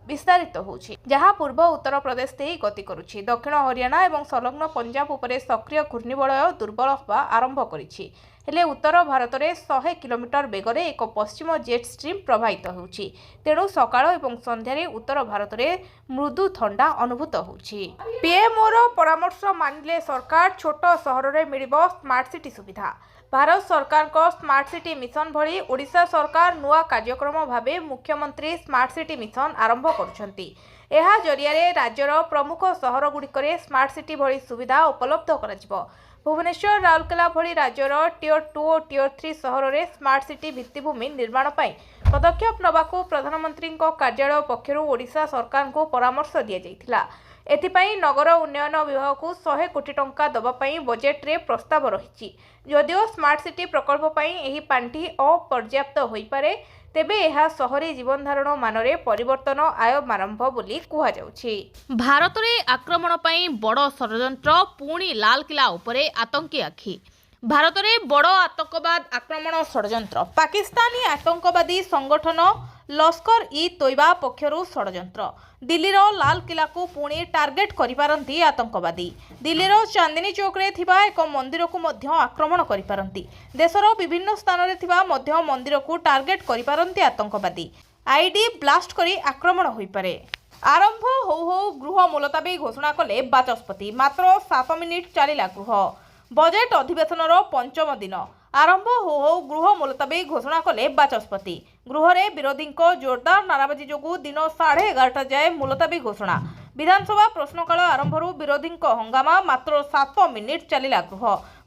ବିସ୍ତାରିତ ହେଉଛି, ଯାହା ପୂର୍ବ ଉତ୍ତର ପ୍ରଦେଶ ଦେଇ ଗତି କରୁଛି। ଦକ୍ଷିଣ ହରିୟାଣା ଏବଂ ସଂଲଗ୍ନ ପଞ୍ଜାବ ଉପରେ ସକ୍ରିୟ ଘୂର୍ଣ୍ଣିବଳୟ ଦୁର୍ବଳ ହେବା ଆରମ୍ଭ କରିଛି। ହେଲେ ଉତ୍ତର ଭାରତରେ 100 କିଲୋମିଟର ବେଗରେ ଏକ ପଶ୍ଚିମ ଜେଟ୍ ଷ୍ଟ୍ରିମ୍ ପ୍ରବାହିତ ହେଉଛି। ତେଣୁ ସକାଳ ଏବଂ ସନ୍ଧ୍ୟାରେ ଉତ୍ତର ଭାରତରେ ମୃଦୁ ଥଣ୍ଡା ଅନୁଭୂତ ହେଉଛି। ପିଏମ୍ଓର ପରାମର୍ଶ ମାନିଲେ ସରକାର, ଛୋଟ ସହରରେ ମିଳିବ ସ୍ମାର୍ଟ ସିଟି ସୁବିଧା। ଭାରତ ସରକାରଙ୍କ ସ୍ମାର୍ଟ ସିଟି ମିଶନ ଭଳି ଓଡ଼ିଶା ସରକାର ନୂଆ କାର୍ଯ୍ୟକ୍ରମ ଭାବେ ମୁଖ୍ୟମନ୍ତ୍ରୀ ସ୍ମାର୍ଟ ସିଟି ମିଶନ ଆରମ୍ଭ କରୁଛନ୍ତି। ଏହା ଜରିଆରେ ରାଜ୍ୟର ପ୍ରମୁଖ ସହରଗୁଡ଼ିକରେ ସ୍ମାର୍ଟ ସିଟି ଭଳି ସୁବିଧା ଉପଲବ୍ଧ କରାଯିବ। ଭୁବନେଶ୍ୱର, ରାଉରକେଲା ଭଳି ରାଜ୍ୟର ଟିୟର 2 ଓ ଟିୟର 3 ସହରରେ ସ୍ମାର୍ଟ ସିଟି ଭିତ୍ତିଭୂମି ନିର୍ମାଣ ପାଇଁ ପଦକ୍ଷେପ ନେବାକୁ ପ୍ରଧାନମନ୍ତ୍ରୀଙ୍କ କାର୍ଯ୍ୟାଳୟ ପକ୍ଷରୁ ଓଡ଼ିଶା ସରକାରଙ୍କୁ ପରାମର୍ଶ ଦିଆଯାଇଥିଲା। ଏଥିପାଇଁ ନଗର ଉନ୍ନୟନ ବିଭାଗକୁ 100 କୋଟି ଟଙ୍କା ଦେବା ପାଇଁ ବଜେଟ୍ରେ ପ୍ରସ୍ତାବ ରହିଛି। ଯଦିଓ ସ୍ମାର୍ଟ ସିଟି ପ୍ରକଳ୍ପ ପାଇଁ ଏହି ପାଣ୍ଠି ଅପର୍ଯ୍ୟାପ୍ତ ହୋଇପାରେ, ତେବେ ଏହା ସହରୀ ଜୀବନଧାରଣ ମାନରେ ପରିବର୍ତ୍ତନ ଆରମ୍ଭ ବୋଲି କୁହାଯାଉଛି। ଭାରତରେ ଆକ୍ରମଣ ପାଇଁ ବଡ଼ ଷଡ଼ଯନ୍ତ୍ର, ପୁଣି ଲାଲକିଲ୍ଲା ଉପରେ ଆତଙ୍କୀ ଆଖି। ଭାରତରେ ବଡ଼ ଆତଙ୍କବାଦ ଆକ୍ରମଣ ଷଡ଼ଯନ୍ତ୍ର। ପାକିସ୍ତାନୀ ଆତଙ୍କବାଦୀ ସଂଗଠନ ଲସ୍କର ଇ ତୋଇବା ପକ୍ଷରୁ ଷଡ଼ଯନ୍ତ୍ର। ଦିଲ୍ଲୀର ଲାଲକିଲ୍ଲାକୁ ପୁଣି ଟାର୍ଗେଟ୍ କରିପାରନ୍ତି ଆତଙ୍କବାଦୀ। ଦିଲ୍ଲୀର ଚାନ୍ଦିନୀ ଚୌକରେ ଥିବା ଏକ ମନ୍ଦିରକୁ ମଧ୍ୟ ଆକ୍ରମଣ କରିପାରନ୍ତି। ଦେଶର ବିଭିନ୍ନ ସ୍ଥାନରେ ଥିବା ମଧ୍ୟ ମନ୍ଦିରକୁ ଟାର୍ଗେଟ୍ କରିପାରନ୍ତି ଆତଙ୍କବାଦୀ। ଆଇଡି ବ୍ଲାଷ୍ଟ କରି ଆକ୍ରମଣ ହୋଇପାରେ। ଆରମ୍ଭ ହଉ ହଉ ଗୃହ ମୁଲତବୀ ଘୋଷଣା କଲେ ବାଚସ୍ପତି। ମାତ୍ର 7 ମିନିଟ୍ ଚାଲିଲା ଗୃହ। ବଜେଟ୍ ଅଧିବେଶନର ପଞ୍ଚମ ଦିନ। ଆରମ୍ଭ ହଉ ହଉ ଗୃହ ମୁଲତବୀ ଘୋଷଣା କଲେ ବାଚସ୍ପତି। ଗୃହରେ ବିରୋଧୀଙ୍କ ଜୋରଦାର ନାରାବାଜି ଯୋଗୁଁ ଦିନ 11:30 ଯାଏ ମୁଲତବୀ ଘୋଷଣା। ବିଧାନସଭା ପ୍ରଶ୍ନକାଳ ଆରମ୍ଭରୁ ବିରୋଧୀଙ୍କ ହଙ୍ଗାମା। ମାତ୍ର 7 ମିନିଟ୍ ଚାଲିଲା ଗୃହ।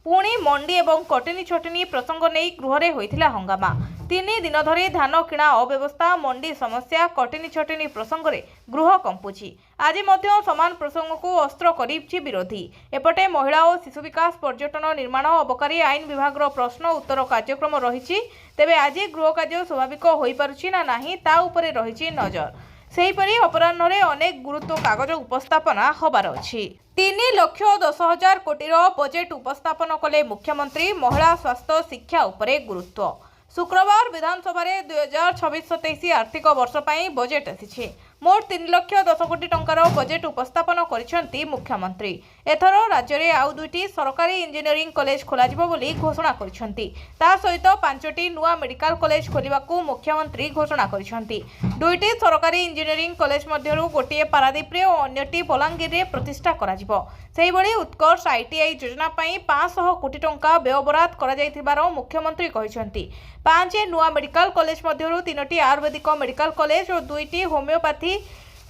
ପୁଣି ମଣ୍ଡି ଏବଂ କଟନୀ ଛଟନୀ ପ୍ରସଙ୍ଗ ନେଇ ଗୃହରେ ହୋଇଥିଲା ହଙ୍ଗାମା। 3 ଦିନ ଧରି ଧାନ କିଣା ଅବ୍ୟବସ୍ଥା, ମଣ୍ଡି ସମସ୍ୟା, କଟନୀ ଛଟନୀ ପ୍ରସଙ୍ଗରେ ଗୃହ କମ୍ପୁଛି। ଆଜି ମଧ୍ୟ ସମାନ ପ୍ରସଙ୍ଗକୁ ଅସ୍ତ୍ର କରିଛି ବିରୋଧୀ। ଏପଟେ ମହିଳା ଓ ଶିଶୁ ବିକାଶ, ପର୍ଯ୍ୟଟନ, ନିର୍ମାଣ, ଅବକାରୀ, ଆଇନ ବିଭାଗର ପ୍ରଶ୍ନ ଉତ୍ତର କାର୍ଯ୍ୟକ୍ରମ ରହିଛି। ତେବେ ଆଜି ଗୃହ କାର୍ଯ୍ୟ ସ୍ୱାଭାବିକ ହୋଇପାରୁଛି ନା ନାହିଁ ତା ଉପରେ ରହିଛି ନଜର। ସେହିପରି ଅପରାହ୍ନରେ ଅନେକ ଗୁରୁତ୍ୱ କାଗଜ ଉପସ୍ଥାପନା ହେବାର ଅଛି। 3,10,000 କୋଟିର ବଜେଟ୍ ଉପସ୍ଥାପନ କଲେ ମୁଖ୍ୟମନ୍ତ୍ରୀ। ମହିଳା, ସ୍ୱାସ୍ଥ୍ୟ, ଶିକ୍ଷା ଉପରେ ଗୁରୁତ୍ୱ। ଶୁକ୍ରବାର ବିଧାନସଭାରେ 2026-27 ଆର୍ଥିକ ବର୍ଷ ପାଇଁ ବଜେଟ୍ ଆସିଛି। मोट 3,10 कोटी टंकार बजेट उपस्थापन करिसेंती मुख्यमंत्री। एथर राज्य में आउ 2टी सरकारी इंजीनियरिंग कॉलेज खोलाजिबो बोली घोषणा करिसेंती। ता सहित 5टी नुआ मेडिकल कॉलेज खोलिबाकू मुख्यमंत्री घोषणा करिसेंती। 2टी सरकारी इंजीनियरिंग कॉलेज मध्यरु गोटिए पारादीप रे और अन्यटी बलांगीर रे प्रतिष्ठा कराजिबो। सेही भली उत्कर्ष आईटीआई योजना पई 500 कोटी टंका व्ययबराद करा जायथिबार मुख्यमंत्री कहिसेंती। 5 नुआ मेडिकल कॉलेज मध्यरु 3टी आयुर्वेदिक मेडिकल कॉलेज और 2टी होमियोपैथी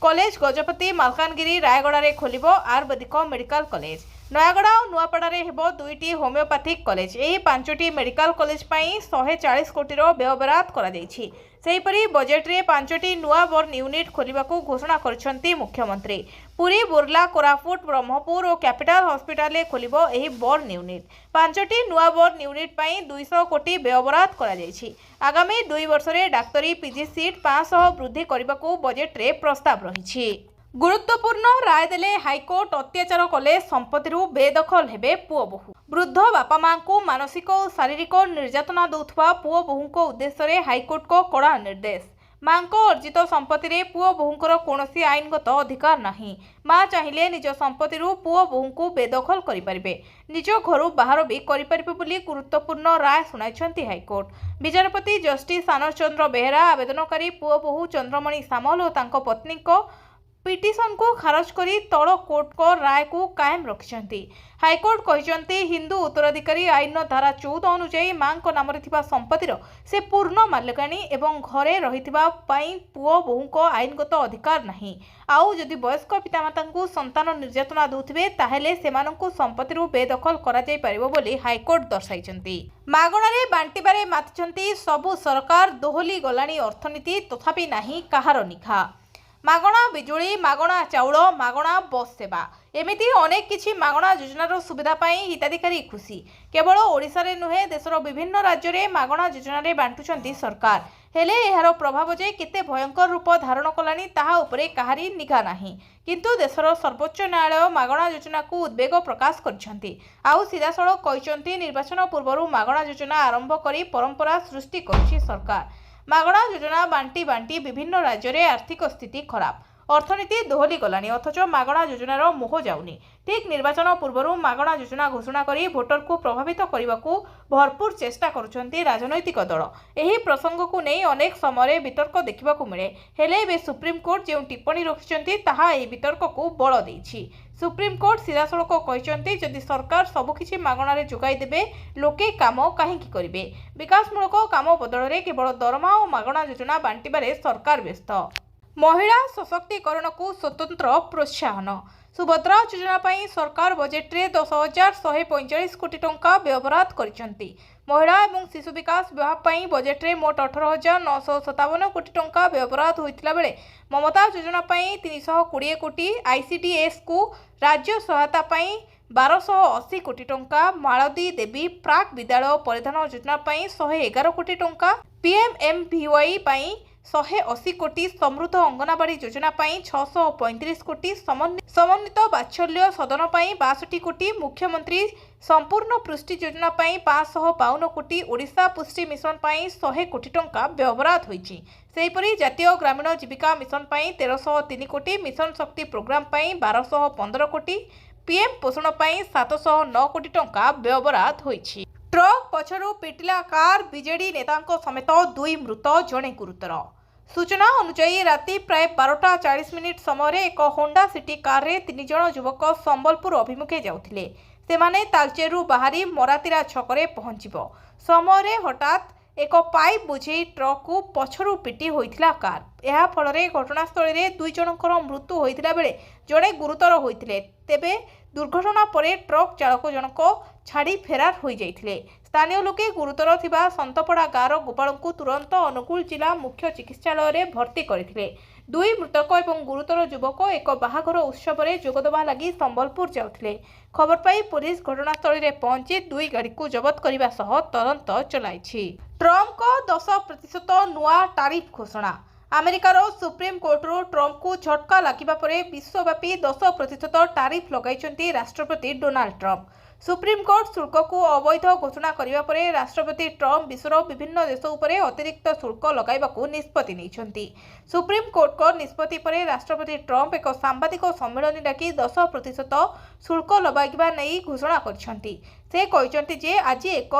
कॉलेज गजपति मालकानगिरी रायगड़ा रे खोलिबो आयुर्वेदिक मेडिकल कॉलेज। नयागड़ा और नुआपड़ा रे हेबो 2टी होमियोपैथिक कॉलेज। एही 5टी मेडिकल कॉलेज पई 140 कोटी रो व्ययबराद करा जायछि। सेहीपरि बजेट रे 5टी नुआ बर्न यूनिट खोलिबाकू घोषणा करछंती मुख्यमंत्री। पुरी बुर्ला कोरापुट ब्रह्मपुर और कैपिटल हॉस्पिटल रे खोलिबो एही बर्न यूनिट। 5टी नुआ बर्न यूनिट पई 200 कोटी व्ययबराद करा जायछि। आगामी 2 वर्ष रे डाक्तरी पीजी सीट 500 वृद्धि करबाकू बजेट रे प्रस्ताव रहिछि। गुरुत्वपूर्ण राय देले हाईकोर्ट। अत्याचार कले संपत्ति बेदखल हेबे पुओ बहु। वृद्ध बापा मां को मानसिक और शारीरिक निर्यातना दौथुवा पुओ बहु उद्देश्य रे हाईकोर्ट को कड़ा निर्देश। मां को अर्जित संपत्ति रे पुओ बहुंकर कौनसी आईनगत अधिकार नहीं। मां चाहिए निज संपत्ति पुओ बहु को बेदखल करिपारिबे, निज घरु बाहर भी करिपारिबे बोली गुरुत्वपूर्ण राय सुनाइछंती हाईकोर्ट। विचारपति जस्टिस आनंद चंद्र बेहेरा आवेदनकारी पुओ बहु चंद्रमणि सामल और तांको पत्नी को पिटिशन को खारज करी तल कोर्ट को राय को कायम रखिछंती। हाईकोर्ट कहिछंती हिंदू उत्तराधिकारी आईन धारा 14 अनुसार मां को नाम रे थिबा संपत्तिर से पूर्ण मालिकानी एवं घरे रहिथिबा पई पुओ बहु को आईनगत अधिकार नहीं। आउ जदि वयस्क पितामाता को संतान निर्यातना दउथिबे ताहेले सेमानंकु संपत्तिर बेदखल करा जाय परिबो बोली हाईकोर्ट दर्शाइछंती। मागणारे बांटिबारे मातिछंती सबु सरकार। दोहली गलानी अर्थनीति तथापि नाही काहार निखा। मागणा बिजुली, मागणा चाउल, मागणा बस सेवा एमिति अनेक किछि मागणा योजनार सुविधा पाई हिताधिकारी खुशी। केवल ओडिशा रे नुहे देशर विभिन्न राज्य रे मागणा योजना रे बांटुछंती सरकार। हेले एहार प्रभाव जे केते भयंकर रूप धारण कलानी ताहा उपरे काहारी निघा नाही। किंतु देशर सर्वोच्च न्यायालय मागणा योजना को उद्वेग प्रकाश करछंती। आउ सीधासळख कहिसंती निर्वाचन पूर्वरु मागणा योजना आरंभ करी परंपरा सृष्टि करछि सरकार। मागणा योजना बांटी बांटी विभिन्न राज्य रे आर्थिक स्थिति खराब, अर्थनीति दोहली गलानी अथच मागणा योजनार मोह जाउनी। ठीक निर्वाचन पूर्वरु मागणा योजना घोषणा करी भोटर को प्रभावित करबाकू भरपूर चेष्टा करुछंती राजनैतिक दल। एही प्रसंग को नहीं अनेक समय वितर्क देखिबाकू मिले। हेले बे सुप्रीम कोर्ट जो टिप्पणी रखिछंती ताहा एही वितर्क को बल देइछि। सुप्रीम कोर्ट सीधासळख कहिसंती जदि सरकार सबकिछि मागणारे जोगाई देबे लोके काम काहेकि करिवे। विकासमूलक काम बदल रे केवल दरमा और मागणा योजना बांटिबारे सरकार व्यस्त। महिला सशक्तिकरण को स्वतंत्र प्रोत्साहन। सुभद्रा योजना पई सरकार बजेट रे 10,145 कोटी टंका व्ययबराद करिसंती। महिला एवं शिशु विकास विभाग पई बजेट रे मोट 18,957 कोटी टंका व्ययबराद होइतिला बेले ममता योजना पई 320 कोटी, आईसीडीएस को राज्य सहायता पई 1280 कोटी टंका, मालती देवी प्राक विद्यालय परिधान योजना पई 111 कोटी टंका, पीएमएमवीवाई पई 180 कोटी, समृद्ध अंगनवाड़ी योजना पई 635 कोटी, समन्वित बात्सल्य सदन पई 62 कोटी, मुख्यमंत्री संपूर्ण पुष्टि योजना पई 552 कोटी, ओडिशा पुष्टि मिशन पई 100 कोटी टंका व्ययबराद होईछि। सेहीपरि जातीय ग्रामीण जीविका मिशन पई 1303 कोटी, मिशन शक्ति प्रोग्राम पई 1215 कोटी, पीएम पोषण पई 709 कोटी टंका व्ययबराद होईछि। ट्रक पछरु पिटिला कार, बीजेडी नेतांको समेत 2 मृत, जणे गुरुतर। सूचना अनुसार राति प्राय 12:40 समय एक होंडा सिटी कार रे 3 जण युवक संबलपुर अभिमुखे जाउथिले। सेमाने तालचेरु बाहरी मरातीरा छकरे पहुंचिबो समय हठात एक पाइप बुझे ट्रक को पछरु पिटी होइथिला कार। यह फल घटनास्थल में 2 जनकर मृत्यु होइथिला बेले जड़े गुरुतर होइथिले। तेबे दुर्घटना परे ट्रक चालक जनक छाड़ी फेरार हो जाइथिले। स्थानीय लोके गुरुतर थिबा संतपड़ा गाँवर गोपाल को तुरंत अनुगुल जिला मुख्य चिकित्सालय में भर्ती करथिले। 2 मृतक और गुरुतर युवक एक बाहाघर उत्सव में जोगदेवा लगी संबलपुर जाउथिले। खबर पाई पुलिस घटनास्थल में पहुंची 2 गाड़ी को जबत करने सह तदंत चलाइछि। ट्रम्प को 10% नुआ टारिफ घोषणा। अमेरिकार सुप्रीम कोर्टरू ट्रम्प को झटका लगिबा परे विश्वव्यापी 10% टारिफ लगाइछंती राष्ट्रपति डोनाल्ड ट्रम्प। सुप्रीमकोर्ट शुल्क को अवैध घोषणा करिबा परे राष्ट्रपति ट्रम्प विश्वर विभिन्न देश उपरे अतिरिक्त शुल्क लगाइबाकू निष्पत्ति नेइछन्ति। सुप्रीमकोर्ट को निष्पत्ति परे राष्ट्रपति ट्रम्प एक सांबादिक सम्मेलन डाकी 10% शुल्क लगाइबा नै घोषणा करिसन्ति। से कहिसन्ति जे आज एक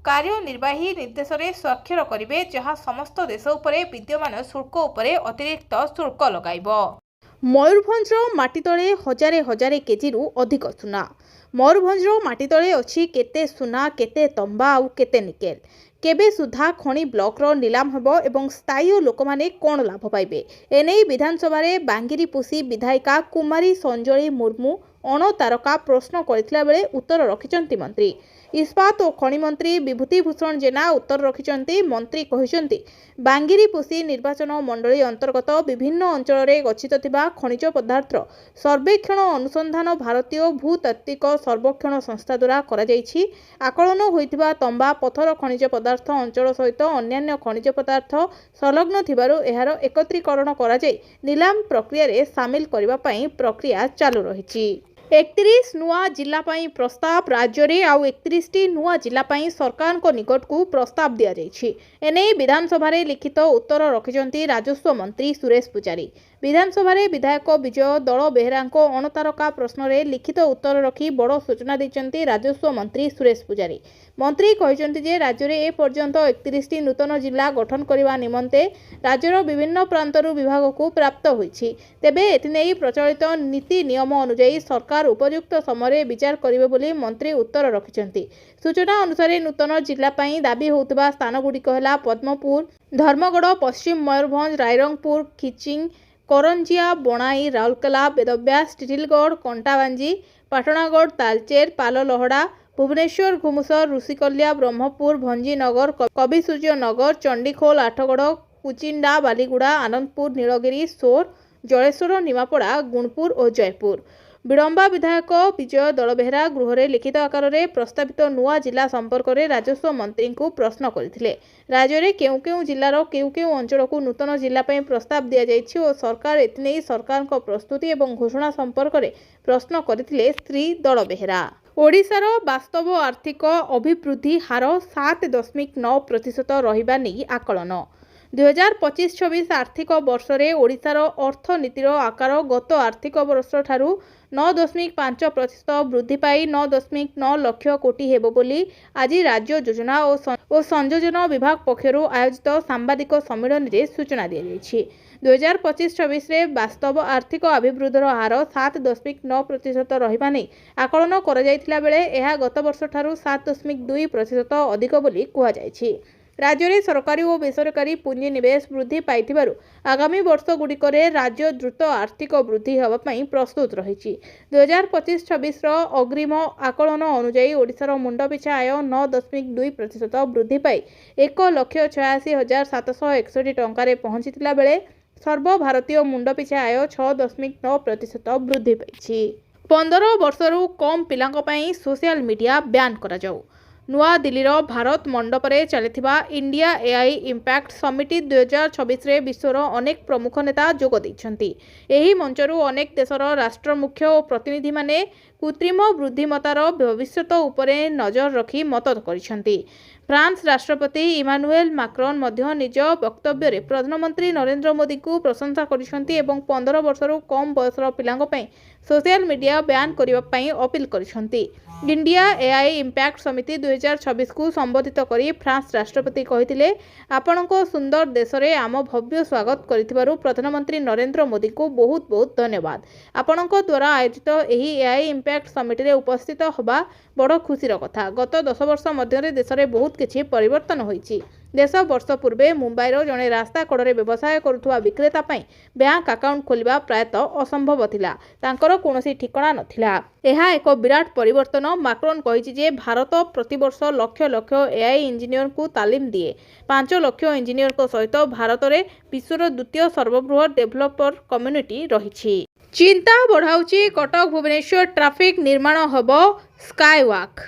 कार्यनिर्वाही निर्देश रे स्वाक्षर करिवे जहाँ समस्त देश उपरे विद्यमान शुल्क उपरे अतिरिक्त शुल्क लगाइबो। मयूरभंजर माटी तले हजारे हजारे केजीरु अधिक सुना। मयूरभंजर माटी तले अछि केते सुना केते तंबा आउ केते निकेल। केबे सुधा खणी ब्लॉकर नीलाम हेबो एवं स्थायी लोक माने कोन लाभ पाइबे एनै विधानसभा रे बांगिरीपुसी विधायिका कुमारी संजली मुर्मू अणतारका प्रश्न करथिला बेले उत्तर रखिचंती मंत्री। इस्पात और खनि मंत्री विभूति भूषण जेना उत्तर रखिचंती। मंत्री कहिसंती बांगिरीपुसी निर्वाचन मंडली अंतर्गत विभिन्न अंचल रे गच्छित थिबा खनिज पदार्थ सर्वेक्षण अनुसंधान भारतीय भूतात्विक सर्वेक्षण संस्था द्वारा करा जायछि। आकलन होइथिबा तंबा पथर खनिज पदार्थ अंचल सहित अन्यान्य खनिज पदार्थ संलग्न थिबारु एहार एकत्रीकरण करा जाय नीलाम प्रक्रिया रे शामिल करबा पई प्रक्रिया चालू रहिछि। 31 नुआ जिला पाई प्रस्ताव राज्य रे आउ 31 नुआ जिला पाई सरकार को निकट को प्रस्ताव दिया जायछि। एने विधानसभा रे लिखित उत्तर रखिजंती राजस्व मंत्री सुरेश पुजारी। विधानसभा रे विधायक विजय दल बेहरांको अणतारका प्रश्न रे लिखित उत्तर रखी बड़ सूचना दैचंती राजस्व मंत्री सुरेश पुजारी। मंत्री कहिसंती जे राज्य रे ए पर्यंत 31 नूतन जिला गठन करबा निमंते राज्यर विभिन्न प्रांतरु विभाग को प्राप्त होईछि। तेबे एथिनै प्रचलित नीति नियम अनुसार सरकार उपयुक्त समय विचार करिवे बोली मंत्री उत्तर रखिचंती। सूचना अनुसार नूतन जिला पाई दाबी होउतबा स्थान गुडिक हला पद्मपुर, धर्मगढ़, पश्चिम मयूरभंज, रायरंगपुर, खिचिंग, करंजिया, बणाई, राउरकेला, बेदब्यास, टिटिलगढ़, कंटाबांजी, पाटणागढ़, तालचेर, पाललहड़ा, भुवनेश्वर, घुमुसर, ऋषिकल्या, ब्रह्मपुर, भंजीनगर, कविसूर्यनगर, चंडीखोल, आठगढ़, कुचिंडा, बालीगुड़ा, आनंदपुर, नीलगिरी, सोर, जलेश्वर, निमापड़ा, गुणपुर और जयपुर। विडंबा विधायक विजय दलबेहरा गृह में लिखित आकार में प्रस्तावित नुआ जिला संपर्क में राजस्व मंत्री को प्रश्न करथिले। राज्य में केउ केउ जिलार केउ केउ अंचल को नूतन जिला प्रस्ताव दि जाइछि और सरकार एथिनै सरकार प्रस्तुति एवं घोषणा संपर्क में प्रश्न करथिले श्री दलबेहरा। ओडिशार वास्तव आर्थिक अभिवृद्धि हार 7.9% रहिबा नै आकलन। 2025-26 आर्थिक वर्ष रे ओडिशार अर्थनीतिर आकार गत आर्थिक वर्ष ठारू 9.5% वृद्धि पाई 9.9 लाख कोटी हेबो बोली आज राज्य योजना और संयोजन विभाग पक्षरु आयोजित सांबादिक सम्मेलन रे सूचना दिया जायछि। 2025-26 रे वास्तव आर्थिक अभिवृद्धिर हार 7.9% रहिबा नै आकलन करा जायथिला बेले एहा गत वर्ष ठारू 7.2% अधिक बोली कुहा जायछि। राज्य में सरकारी और बेसरकारी पुंजी निवेश वृद्धि पाइथिबारु आगामी वर्ष गुड़िक राज्य द्रुत आर्थिक वृद्धि होगापाई प्रस्तुत रही। 2025-26 अग्रिम आकलन अनुजाई ओडिशार मुंडपिछा आय 9.2% वृद्धि पाई 1,86,761 टंकार पहुंचीथिला बेले सर्वभारतीय मुंडपिछा आय 6.9% वृद्धि पाई। 15 वर्षरू कम पिलांक पई सोशल मीडिया बैन करा जाऊ। नुआ दिल्लीर भारत मंडपरे चलिथिबा इंडिया एआई इम्पैक्ट समिति 2026 रे विश्वर अनेक प्रमुख नेता जोग दैछन्ति। एही मंचरू अनेक देशर राष्ट्र मुख्य और प्रतिनिधि माने कृत्रिम बुद्धिमत्तार भविष्यत उपरे नजर रखी मत करिसन्ति। फ्रांस राष्ट्रपति इमानुएल मैक्रोन मध्य निज वक्तव्य रे प्रधानमंत्री नरेंद्र मोदी को प्रशंसा करिसन्ति एवं 15 वर्षरू कम बयसर पिलांक पई सोशल मीडिया बैन करिबा पई अपील करिसन्ति। इंडिया एआई इम्पैक्ट समिति 2026 को संबोधित करी फ्रांस राष्ट्रपति कहिथिले आपणको सुंदर देश रे आम भव्य स्वागत करिथिबारु प्रधानमंत्री नरेंद्र मोदी को बहुत बहुत धन्यवाद। आपणको द्वारा आयोजित एही एआई इम्पैक्ट समिति रे उपस्थित होबा बड़ खुशीर कथा। गत 10 वर्ष मध्य देश रे बहुत किछि परिवर्तन होईछि। देश वर्ष पूर्वे मुंबईर जड़े रास्ता कड़े व्यवसाय करुवा विक्रेता बैंक अकाउंट खोलिबा प्रायतः असंभव थिला। तांकर कोनोसी ठिकाना नथिला। एहा एक विराट परिवर्तन। मैक्रोन कहिछि जे भारत प्रतिवर्ष लक्ष लक्ष एआई इंजीनियर को तालीम दिए। 5 लाख इंजीनियर सहित भारत में विश्वर द्वितीय सर्वबृहत डेभलपर कम्युनिटी रही। चिंता बढ़ाउछि कटक भुवनेश्वर ट्राफिक निर्माण हब स्काईवॉक।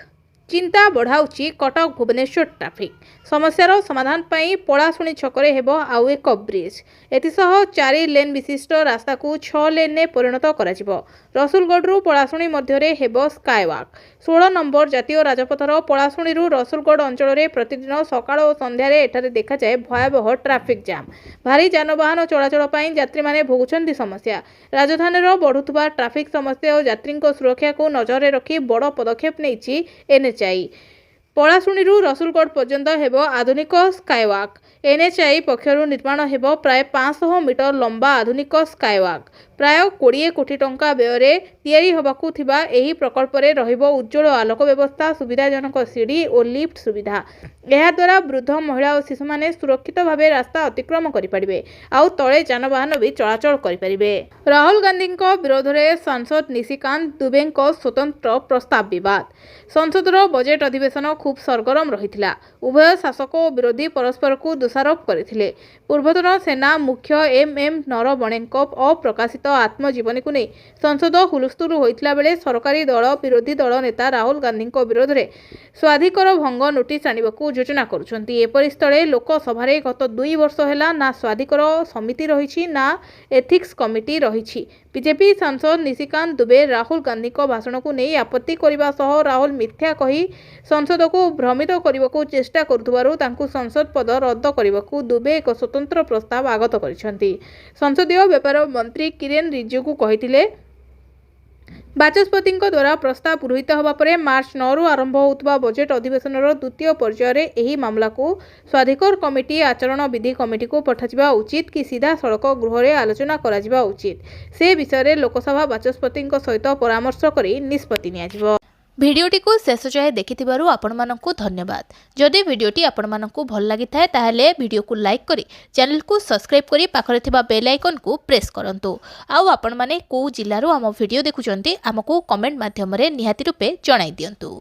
चिंता बढ़ाऊँच कटक भुवनेश्वर ट्राफिक समस्यार समाधान पाई पलाशुणी छकरे हेब आउ एक ब्रिज एथिसह 4 लेन विशिष्ट रास्ता को 6 लेन में परिणत करा रसुलगढ़ पलाशुणी मध्य हेब स्काईवॉक 16 नंबर जातीय राजपथर पलाशुणी रसुलगढ़ अंचल में प्रतिदिन सकाळ और संध्यार एठारे देखा जाए भयावह ट्राफिक जाम भारी जानवाहन चलाचल पर यात्री माने भोगुछंती समस्या राजधानी बढ़ुवा ट्राफिक समस्या और यात्री सुरक्षा को नजर में रखी बड़ पदक्षेप नहीं एनएचआई पलाशुणी रसुलगढ़ पर्यंत हेब आधुनिक स्काईवॉक एनएचआई पक्षर निर्माण हेब प्राय 500 मीटर लंबा आधुनिक स्काईवॉक प्राय 20 कोटी टंका व्यय तैयारी होबाकू थिबा एही प्रकल्प रे रहिबो उज्जवल आलोक व्यवस्था सुविधाजनक सीढ़ी और लिफ्ट सुविधा यह द्वारा वृद्ध महिला और शिशु माने सुरक्षित भावे रास्ता अतिक्रम करिपारिबे आउ तळे जानवाहन भी चलाचल करिपारिबे। राहुल गांधी विरोध में सांसद निशिकांत दुबे स्वतंत्र प्रस्ताव विवाद संसदर बजेट अधिवेशन खूब सरगरम रही उभय शासक और विरोधी परस्पर को दोषारोप करते पूर्वतन सेना मुख्य एम नरवणे अप्रकाशित आत्मजीवनी को नहीं संसद हुलस्थुल होता बेले सरकारी दल विरोधी दल नेता राहुल गांधी विरोध में स्वाधिकार भंग नोटिस आनिबाकू योजना करुछंती। एपरि स्थले लोकसभा गत 2 वर्ष है ना स्वाधिकार समिति रही ना एथिक्स कमिटी रही। बीजेपी सांसद निशिकांत दुबे राहुल गांधी भाषण को नहीं आपत्ति करने सह राहुल मिथ्या कही संसद को भ्रमित करने को चेष्टा करुथुबारु तांकु संसद पद रद्द करने को दुबे एक स्वतंत्र प्रस्ताव आगत करिसेंती। संसदीय व्यापार मंत्री किरेन रिजिजू कहिथिले बाचस्पति द्वारा प्रस्ताव गृहीत होगा पर मार्च 9 रु आरंभ होता बजेट अधिवेशन द्वितीय पर्यायर यह मामला को स्वाधिकार कमिटी आचरण विधि कमिटी को पठाଯିबा उचित कि सीधा सड़क गृह में आलोचना करा उचित से विषय में लोकसभा बाचस्पति सहित परामर्श करी निष्पत्ति नियाजिबो। भिडियोटी को शेष जाए देखिथिबारु आपनमानंकु धन्यवाद। जदि भिडियोटी आपनमानंकु भल लागिथाय ताहेले भिडियो को लाइक करी चैनल को सब्सक्राइब करी पाखरे थिबा बेल आइकन को प्रेस करंतु। आउ आपनमाने को जिल्लारु आम भिडियो देखुचंती आमको कमेंट माध्यम रे निहाती रूपे जणाई दियंतु।